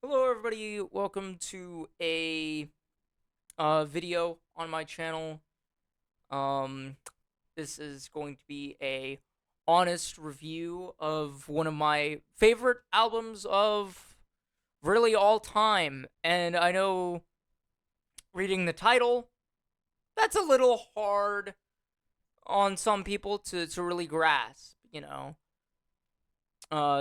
Hello, everybody. Welcome to a video on my channel. Um, this is going to be a honest review of one of my favorite albums of really all time. And I know reading the title, that's a little hard on some people to really grasp,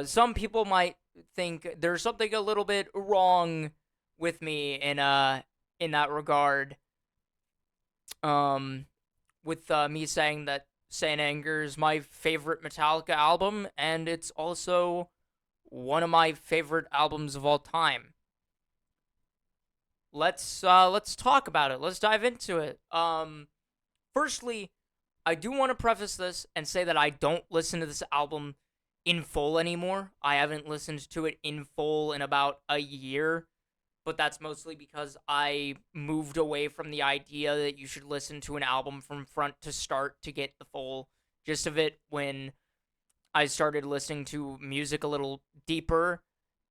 some people might think there's something a little bit wrong with me in that regard. Um, with me saying that Saint Anger is my favorite Metallica album, and it's also one of my favorite albums of all time. Let's talk about it. Let's dive into it. Firstly, I do want to preface this and say that I don't listen to this album in full anymore. I haven't listened to it in full in about a year, but that's mostly because I moved away from the idea that you should listen to an album from front to start to get the full gist of it when I started listening to music a little deeper,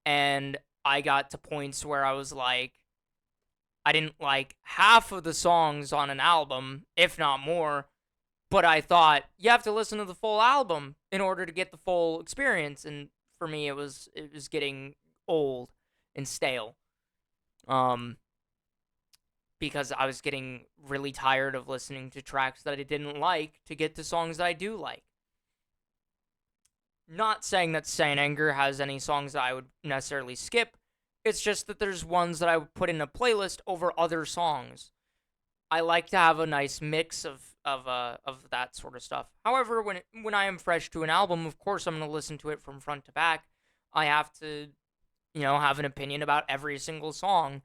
and I got to points where I was like, I didn't like half of the songs on an album, if not more, but I thought you have to listen to the full album in order to get the full experience, and for me it was getting old and stale. Um because I was getting really tired of listening to tracks that I didn't like to get to songs that I do like. Not saying that Saint Anger has any songs that I would necessarily skip. It's just that there's ones that I would put in a playlist over other songs. I like to have a nice mix of that sort of stuff. However, when I am fresh to an album, of course I'm going to listen to it from front to back. I have to, have an opinion about every single song.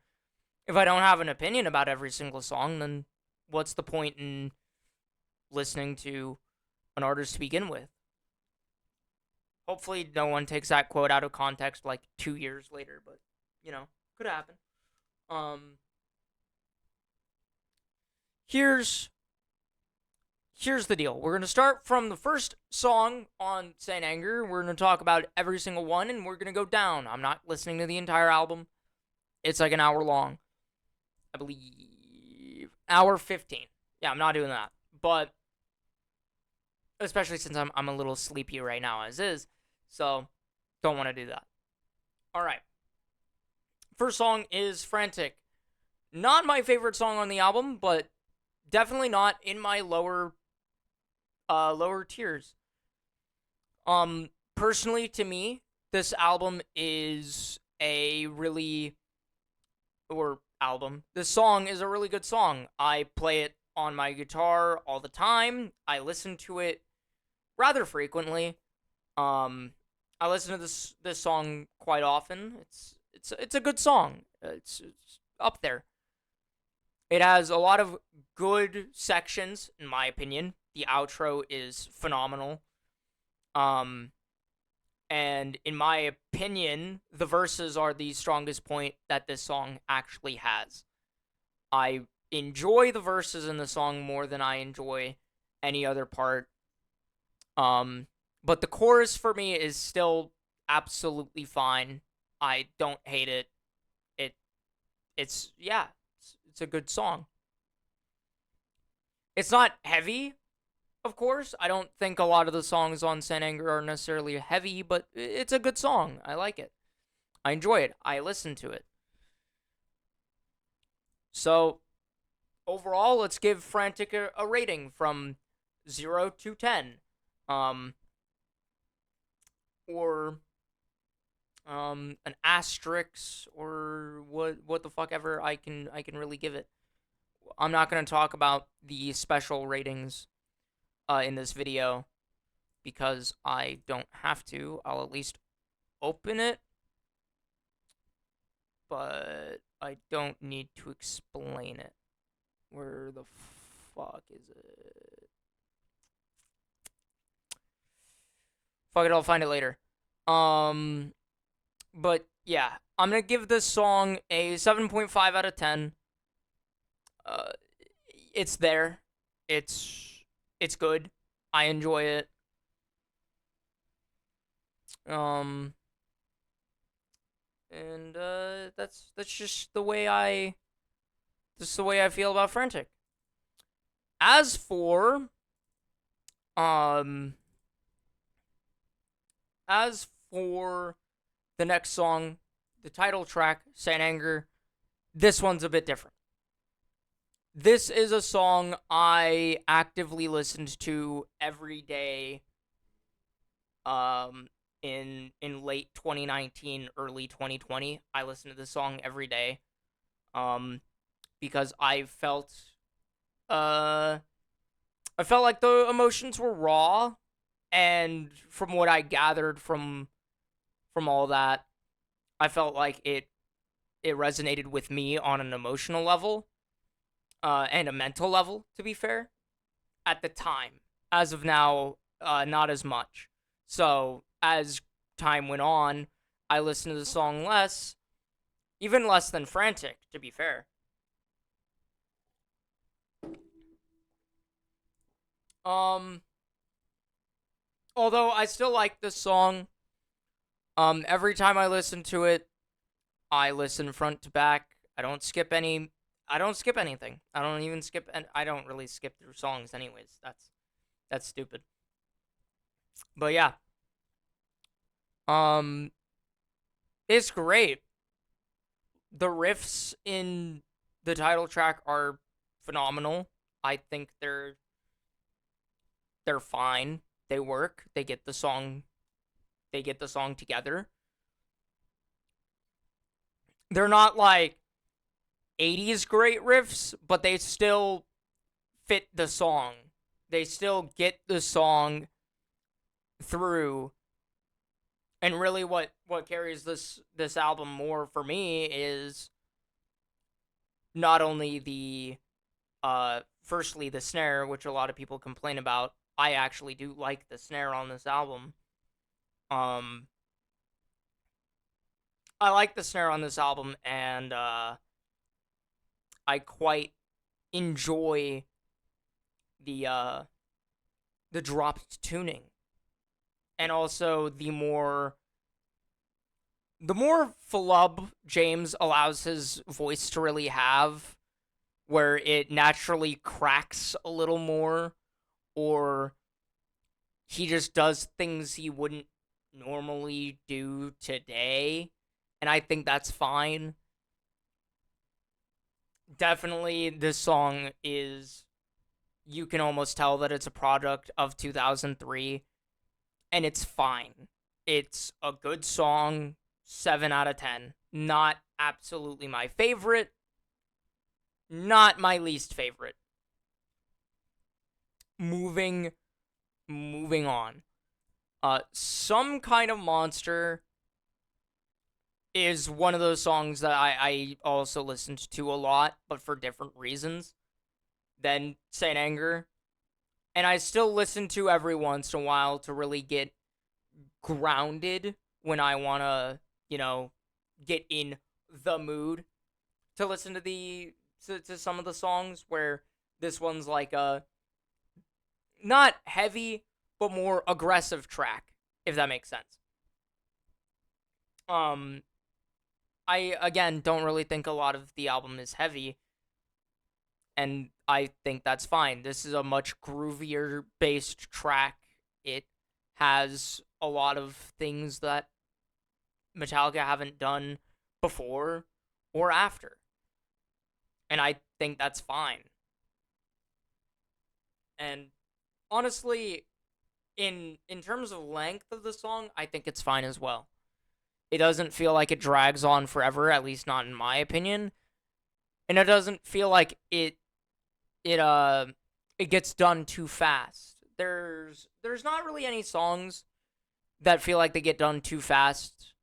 If I don't have an opinion about every single song, then what's the point in listening to an artist to begin with? Hopefully, no one takes that quote out of context like 2 years later, but could happen. Um, here's here's the deal. We're gonna start from the first song on Saint Anger. We're gonna talk about every single one, and we're gonna go down. I'm not listening to the entire album. It's like an hour long, I believe. Hour 15. Yeah, I'm not doing that. But especially since I'm a little sleepy right now as is, so don't want to do that. All right. First song is Frantic. Not my favorite song on the album, but definitely not in my lower tiers. Personally to me, this album is a really or album. This song is a really good song. I play it on my guitar all the time. I listen to it rather frequently. Um, I listen to this song quite often. It's a good song. It's up there. It has a lot of good sections, in my opinion. The outro is phenomenal. Um, and in my opinion, the verses are the strongest point that this song actually has. I enjoy the verses in the song more than I enjoy any other part. Um, but the chorus for me is still absolutely fine. I don't hate it. It it's a good song. It's not heavy, of course. I don't think a lot of the songs on Saint Anger are necessarily heavy, but it's a good song. I like it. I enjoy it. I listen to it. So overall, let's give Frantic a rating from 0 to 10, um, or an asterisk, or what the fuck ever I can really give it. I'm not gonna talk about the special ratings in this video because I don't have to. I'll at least open it, but I don't need to explain it. Where the fuck is it? Fuck it, I'll find it later. Um, but yeah, I'm gonna give this song a 7.5 out of 10. Uh, it's there. It's good. I enjoy it. Um, and that's just the way I feel about Frantic. As for um as for the next song, the title track, Saint Anger, this one's a bit different. This is a song I actively listened to every day um in late 2019, early 2020. I listened to this song every day um because uh I felt like the emotions were raw, and from what I gathered from all that, I felt like it resonated with me on an emotional level and a mental level, to be fair, at the time. As of now, not as much. So as time went on, I listened to the song less, even less than Frantic, to be fair. Um, Although I still like this song. Every time I listen to it, I listen front to back. I don't skip any. I don't skip anything. I don't even skip, and I don't really skip through songs, anyways. That's stupid. But yeah, um, it's great. The riffs in the title track are phenomenal. I think they're fine. They work. They get the song. They get the song together. They're not like 80s great riffs, but they still fit the song. They still get the song through. And really what carries this album more for me is not only the firstly the snare, which a lot of people complain about. I actually do like the snare on this album. Um I like the snare on this album, and I quite enjoy the uh the dropped tuning, and also the more flub James allows his voice to really have, where it naturally cracks a little more, or he just does things he wouldn't normally do today, and I think that's fine. Definitely, this song is, you can almost tell that it's a product of 2003, and it's fine. It's a good song, 7 out of 10. Not absolutely my favorite, not my least favorite. Moving moving on. Some Kind of Monster is one of those songs that I also listened to a lot, but for different reasons than Saint Anger. And I still listen to every once in a while to really get grounded when I want to, get in the mood to listen to to some of the songs, where this one's like a not heavy but more aggressive track, if that makes sense. Um I again don't really think a lot of the album is heavy, and I think that's fine. This is a much groovier based track. It has a lot of things that Metallica haven't done before or after, and I think that's fine. And honestly, in terms of length of the song, I think it's fine as well. It doesn't feel like it drags on forever, at least not in my opinion, and it doesn't feel like it it gets done too fast. There's not really any songs that feel like they get done too fast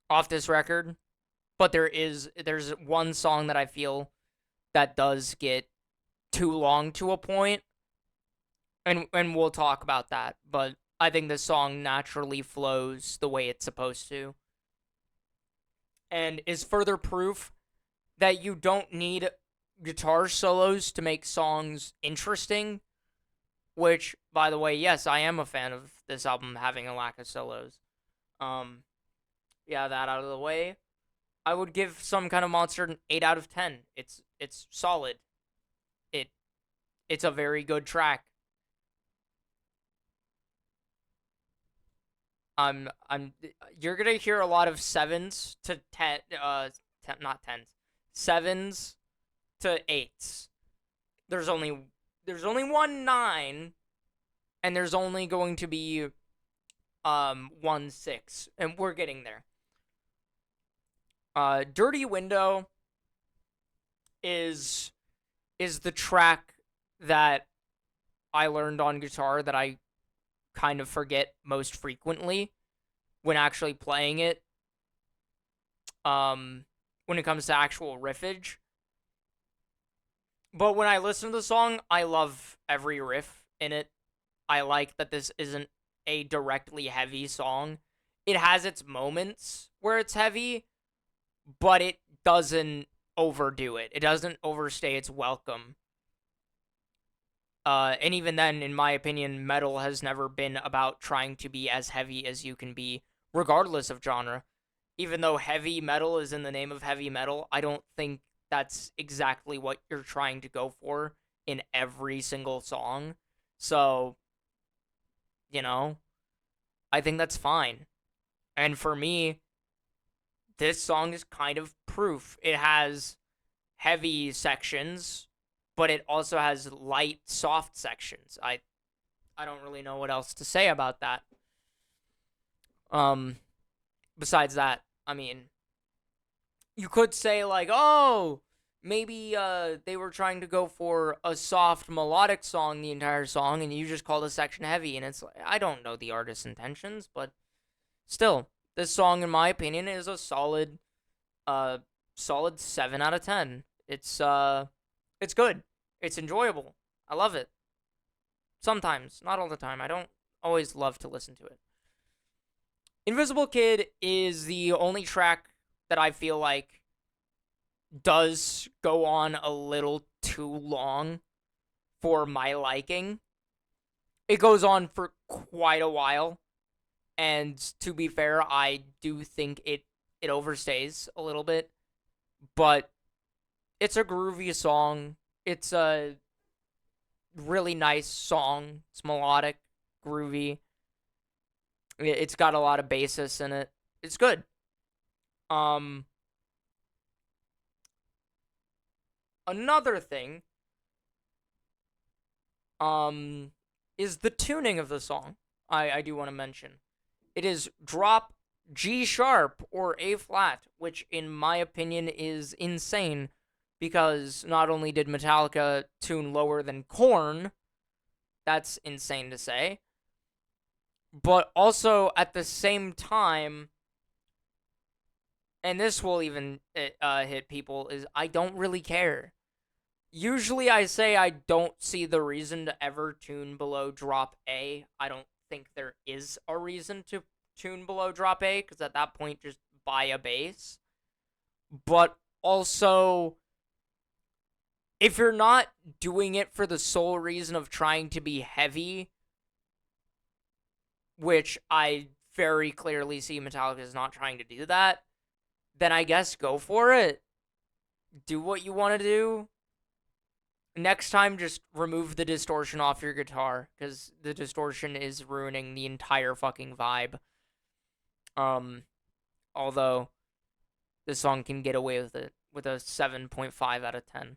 off this record, but there's one song that I feel that does get too long to a point, and we'll talk about that. But I think the song naturally flows the way it's supposed to, and is further proof that you don't need guitar solos to make songs interesting. Which, by the way, yes, I am a fan of this album having a lack of solos. Yeah, that out of the way. I would give Some Kind of Monster an 8 out of 10. It's solid. It it's a very good track. I'm you're gonna hear a lot of sevens to not tens, sevens to eights. There's only one nine, and there's only going to be 1 6, and we're getting there. Dirty Window is the track that I learned on guitar that I kind of forget most frequently when actually playing it. When it comes to actual riffage. But when I listen to the song, I love every riff in it. I like that this isn't a directly heavy song. It has its moments where it's heavy, but it doesn't overdo it. It doesn't overstay its welcome. And even then, in my opinion, metal has never been about trying to be as heavy as you can be, regardless of genre. Even though heavy metal is in the name of heavy metal, I don't think that's exactly what you're trying to go for in every single song. So, you know, I think that's fine. And for me, this song is kind of proof. It has heavy sections, but it also has light, soft sections. I don't really know what else to say about that. Um, Besides that, I mean, you could say like, oh, maybe they were trying to go for a soft melodic song the entire song, and you just call the section heavy, and it's like, I don't know the artist's intentions, but still, this song, in my opinion, is a solid 7 out of 10. It's good. It's enjoyable. I love it. Sometimes, not all the time. I don't always love to listen to it. Invisible Kid is the only track that I feel like does go on a little too long for my liking. It goes on for quite a while, and to be fair, I do think it overstays a little bit, but it's a groovy song. It's a really nice song. It's melodic, groovy. It's got a lot of bass in it. It's good. Another thing is the tuning of the song. I do want to mention. It is drop G sharp or A flat, which in my opinion is insane because not only did Metallica tune lower than Korn, that's insane to say, but also at the same time, and this will even hit people, is I don't really care. Usually I say I don't see the reason to ever tune below drop A. I don't think there is a reason to tune below drop A, because at that point, just buy a bass. But also, if you're not doing it for the sole reason of trying to be heavy, which I very clearly see Metallica is not trying to do that, then I guess go for it. Do what you want to do. Next time, just remove the distortion off your guitar, because the distortion is ruining the entire fucking vibe. Although this song can get away with it with a 7.5 out of 10.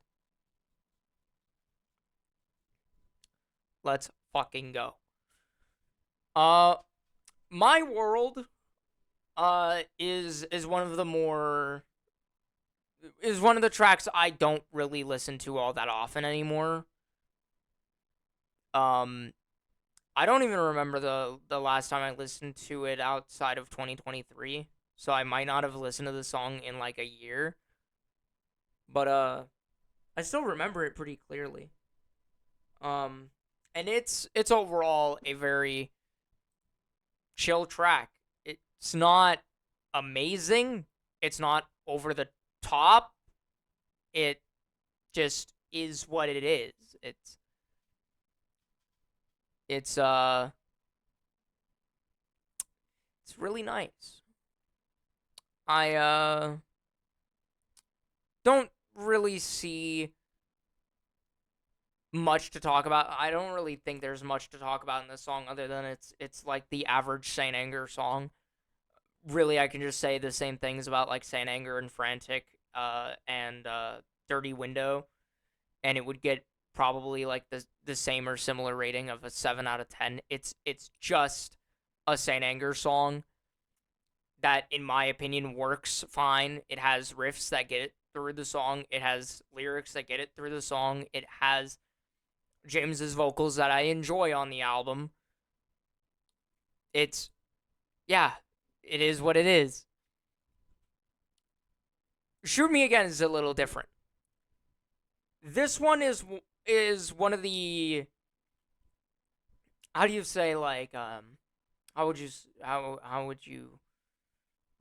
Let's fucking go. My World is one of the more is one of the tracks I don't really listen to all that often anymore. I don't even remember the last time I listened to it outside of 2023, so I might not have listened to the song in like a year. But I still remember it pretty clearly. And it's overall a very chill track. It's not amazing. It's not over the top. It just is what it is. It's it's really nice. I don't really see much to talk about. I don't really think there's much to talk about in this song other than it's like the average Saint Anger song. Really, I can just say the same things about like Saint Anger and Frantic and Dirty Window, and it would get probably like the same or similar rating of a 7 out of 10. It's just a Saint Anger song that, in my opinion, works fine. It has riffs that get it through the song. It has lyrics that get it through the song. It has James's vocals that I enjoy on the album. It's, yeah, it is what it is. Shoot Me Again is a little different. This one is one of the, how do you say, like, how would you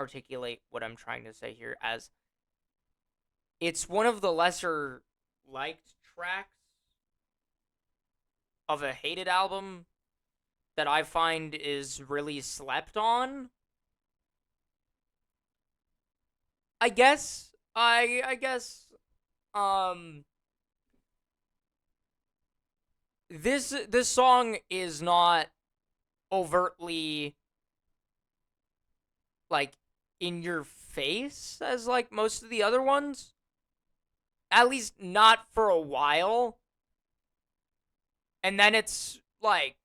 articulate what I'm trying to say here? As it's one of the lesser liked tracks of a Hated album that I find is really slept on. I guess um this song is not overtly like in your face as like most of the other ones. At least not for a while. And then it's like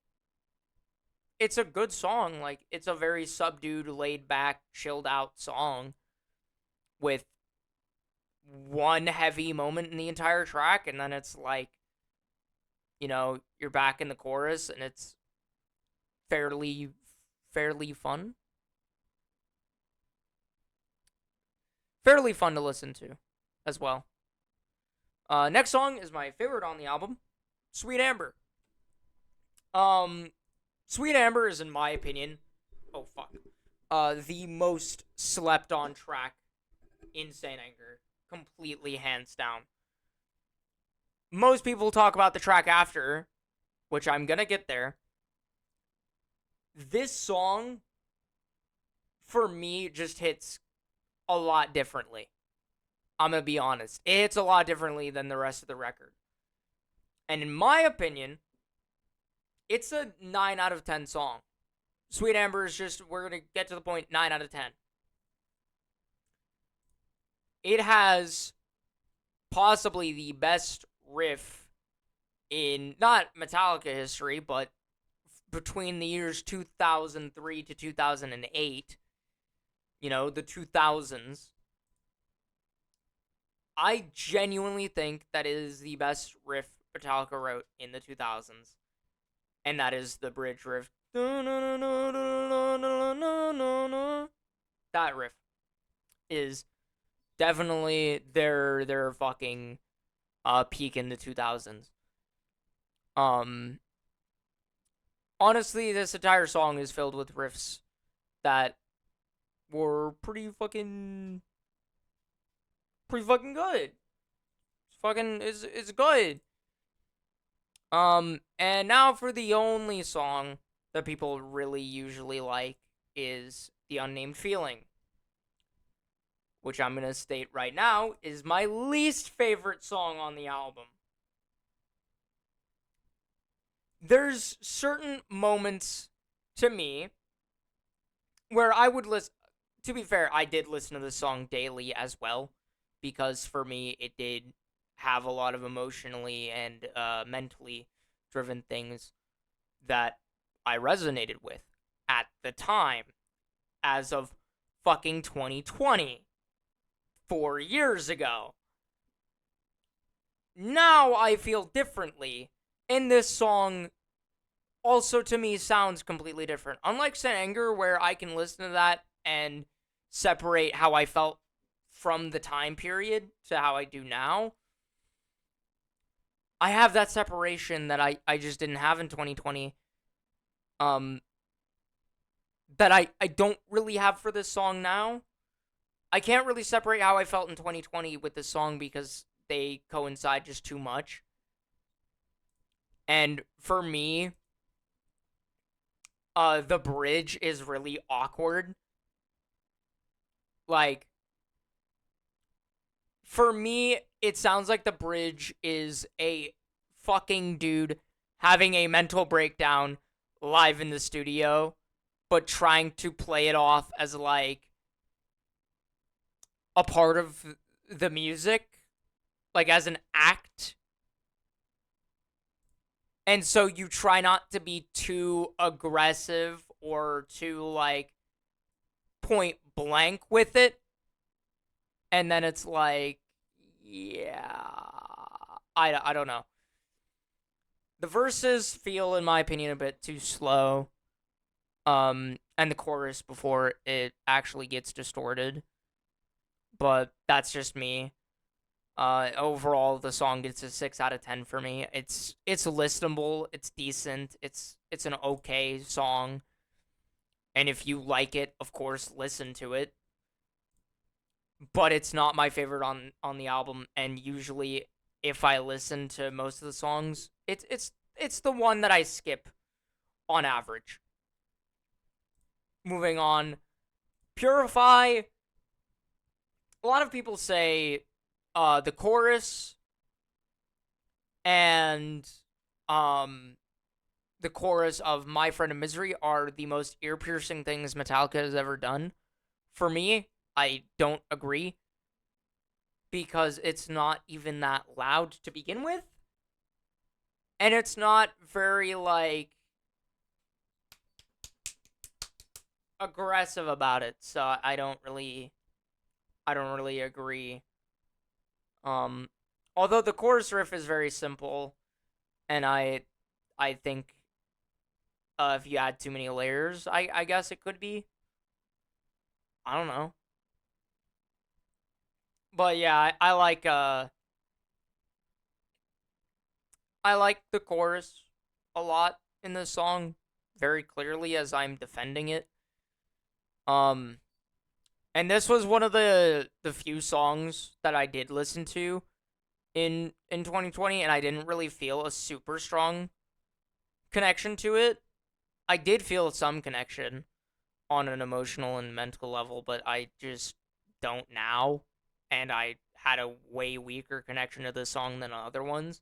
it's a good song. Like it's a very subdued, laid back, chilled out song with one heavy moment in the entire track, and then it's like, you know, you're back in the chorus and it's fairly fun. Fairly fun to listen to as well. Next song is my favorite on the album, Sweet Amber. Sweet Amber is, in my opinion, oh fuck, the most slept on track in Saint Anger, completely hands down. Most people talk about the track after, which I'm gonna get there. This song, for me, just hits a lot differently. I'm gonna be honest. It hits a lot differently than the rest of the record. And in my opinion, it's a 9 out of 10 song. Sweet Amber is just, we're gonna get to the point, 9 out of 10. It has possibly the best riff in, not Metallica history, but between the years 2003 to 2008, you know, the 2000s. I genuinely think that is the best riff Metallica wrote in the 2000s. And that is the bridge riff. That riff is definitely their fucking peak in the 2000s. Honestly, this entire song is filled with riffs that were pretty fucking good. It's good. And now for the only song that people really usually like is The Unnamed Feeling, which I'm gonna state right now is my least favorite song on the album. There's certain moments to me where I would listen. To be fair, I did listen to this song daily as well, because for me it did have a lot of emotionally and mentally driven things that I resonated with at the time, as of fucking 2020, 4 years ago. Now I feel differently, and this song also to me sounds completely different. Unlike Saint Anger, where I can listen to that and separate how I felt from the time period to how I do now, I have that separation that I just didn't have in 2020. That I don't really have for this song now. I can't really separate how I felt in 2020 with this song because they coincide just too much. And for me, the bridge is really awkward. Like, For me, it sounds like the bridge is a fucking dude having a mental breakdown live in the studio, but trying to play it off as like a part of the music, like as an act. And so you try not to be too aggressive or too like point blank with it. And then it's like, yeah, I don't know. The verses feel, in my opinion, a bit too slow. And the chorus before it actually gets distorted. But that's just me. Overall, the song gets a 6 out of 10 for me. It's listenable. It's decent. It's an okay song. And if you like it, of course, listen to it. But it's not my favorite on the album. And usually, if I listen to most of the songs, it's the one that I skip on average. Moving on, Purify. A lot of people say the chorus and the chorus of My Friend in Misery are the most ear-piercing things Metallica has ever done. For me, I don't agree because it's not even that loud to begin with. And it's not very, like, aggressive about it, so I don't really agree. Although the chorus riff is very simple, and I think if you add too many layers, I guess it could be. I don't know. But yeah, I like the chorus a lot in this song, very clearly as I'm defending it. Um and this was one of the few songs that I did listen to in 2020, and I didn't really feel a super strong connection to it. I did feel some connection on an emotional and mental level, but I just don't now. And I had a way weaker connection to this song than other ones.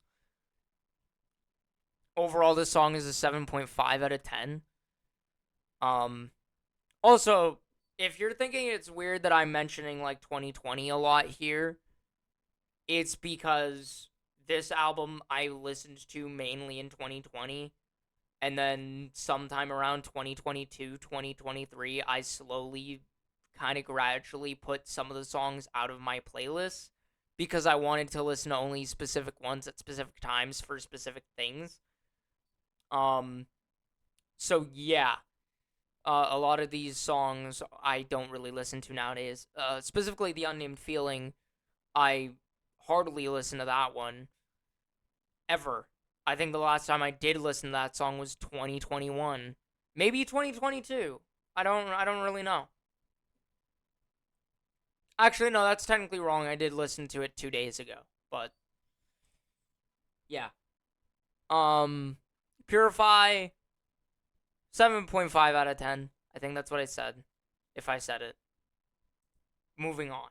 Overall, this song is a 7.5 out of 10. Um, Also, if you're thinking it's weird that I'm mentioning like 2020 a lot here, it's because this album I listened to mainly in 2020. And then sometime around 2022, 2023, I slowly, kind of gradually put some of the songs out of my playlist because I wanted to listen to only specific ones at specific times for specific things. Um, so yeah, a lot of these songs I don't really listen to nowadays. Specifically, the Unnamed Feeling, I hardly listen to that one ever. I think the last time I did listen to that song was 2021, maybe 2022. I don't really know. Actually, no, that's technically wrong. I did listen to it 2 days ago, but yeah. Um, Purify 7.5 out of 10. I think that's what I said. If I said it. Moving on.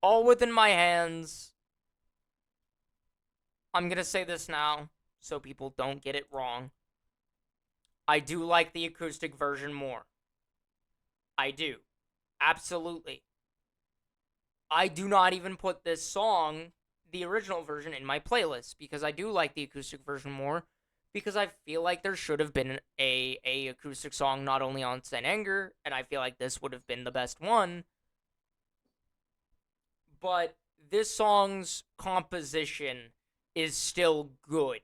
All Within My Hands. I'm gonna say this now so people don't get it wrong. I do like the acoustic version more. I do. Absolutely. I do not even put this song, the original version, in my playlist because I do like the acoustic version more. Because I feel like there should have been a acoustic song not only on Saint Anger, and I feel like this would have been the best one. But this song's composition is still good.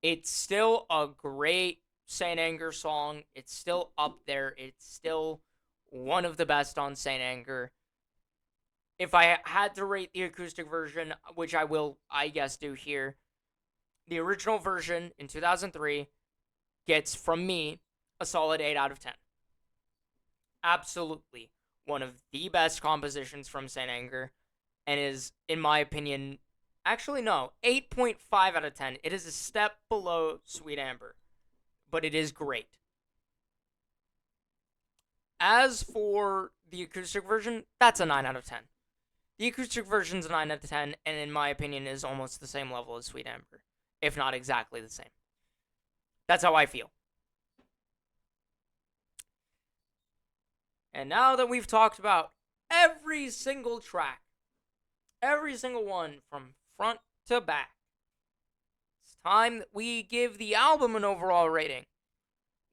It's still a great Saint Anger song. It's still up there. It's still one of the best on Saint Anger. If I had to rate the acoustic version, which I will, I guess, do here, the original version in 2003 gets, from me, a solid 8 out of 10. Absolutely one of the best compositions from Saint Anger, and is, in my opinion, actually, no, 8.5 out of 10. It is a step below Sweet Amber, but it is great. As for the acoustic version, that's a 9 out of 10. The acoustic version's a 9 out of 10, and in my opinion is almost the same level as Sweet Amber, if not exactly the same. That's how I feel. And now that we've talked about every single track, every single one from front to back, it's time that we give the album an overall rating.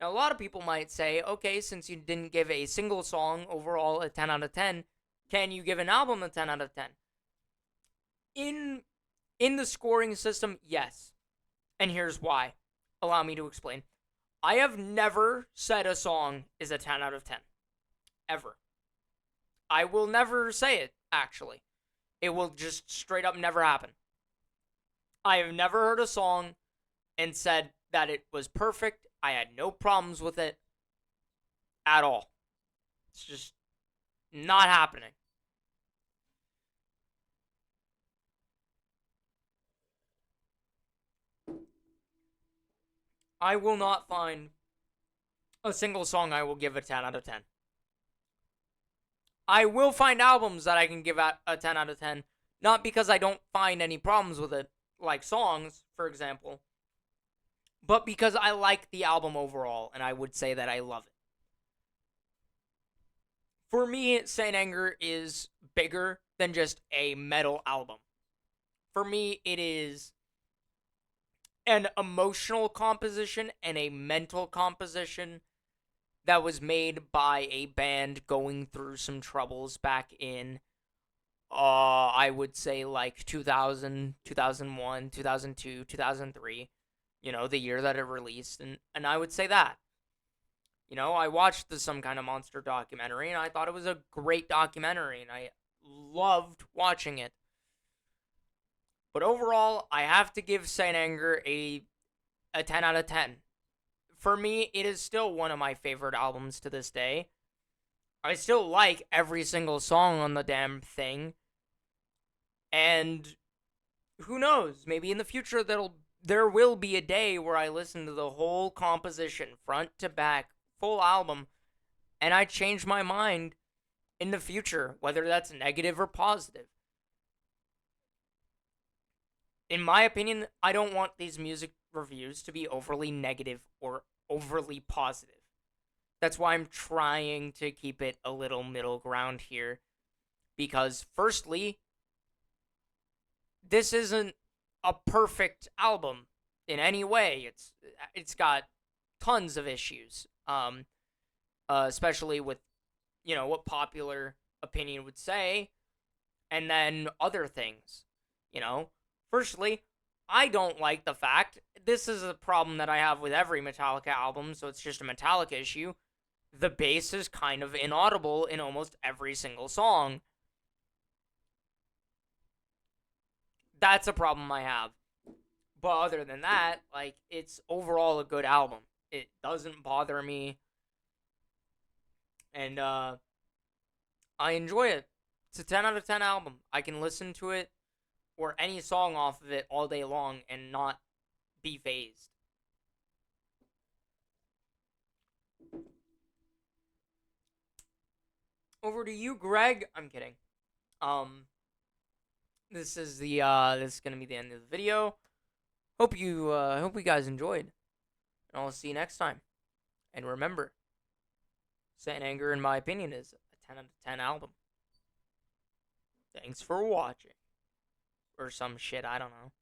Now, a lot of people might say, okay, since you didn't give a single song overall a 10 out of 10, can you give an album a 10 out of 10? In the scoring system, yes. And here's why. Allow me to explain. I have never said a song is a 10 out of 10. Ever. I will never say it, actually. It will just straight up never happen. I have never heard a song and said that it was perfect. I had no problems with it at all. It's just not happening. I will not find a single song I will give a 10 out of 10. I will find albums that I can give a 10 out of 10, not because I don't find any problems with it, like songs, for example, but because I like the album overall, and I would say that I love it. For me, Saint Anger is bigger than just a metal album. For me, it is an emotional composition and a mental composition that was made by a band going through some troubles back in I would say like 2000, 2001, 2002, 2003, the year that it released, and I would say that. I watched the Some Kind of Monster documentary, and I thought it was a great documentary, and I loved watching it. But overall, I have to give Saint Anger a 10 out of 10. For me, it is still one of my favorite albums to this day. I still like every single song on the damn thing. And who knows, maybe in the future there will be a day where I listen to the whole composition, front to back, full album, and I change my mind in the future, whether that's negative or positive. In my opinion, I don't want these music reviews to be overly negative or overly positive. That's why I'm trying to keep it a little middle ground here. Because, firstly, this isn't a perfect album in any way. It's got tons of issues, especially with what popular opinion would say, and then other things. Firstly, I don't like the fact, this is a problem that I have with every Metallica album, so it's just a Metallica issue. The bass is kind of inaudible in almost every single song. That's a problem I have. But other than that, it's overall a good album. It doesn't bother me. And I enjoy it. It's a 10 out of 10 album. I can listen to it or any song off of it all day long and not be phased. Over to you, Greg. I'm kidding. This is gonna be the end of the video. Hope you guys enjoyed, and I'll see you next time. And remember, Saint Anger, in my opinion, is a 10 out of 10 album. Thanks for watching, or some shit, I don't know.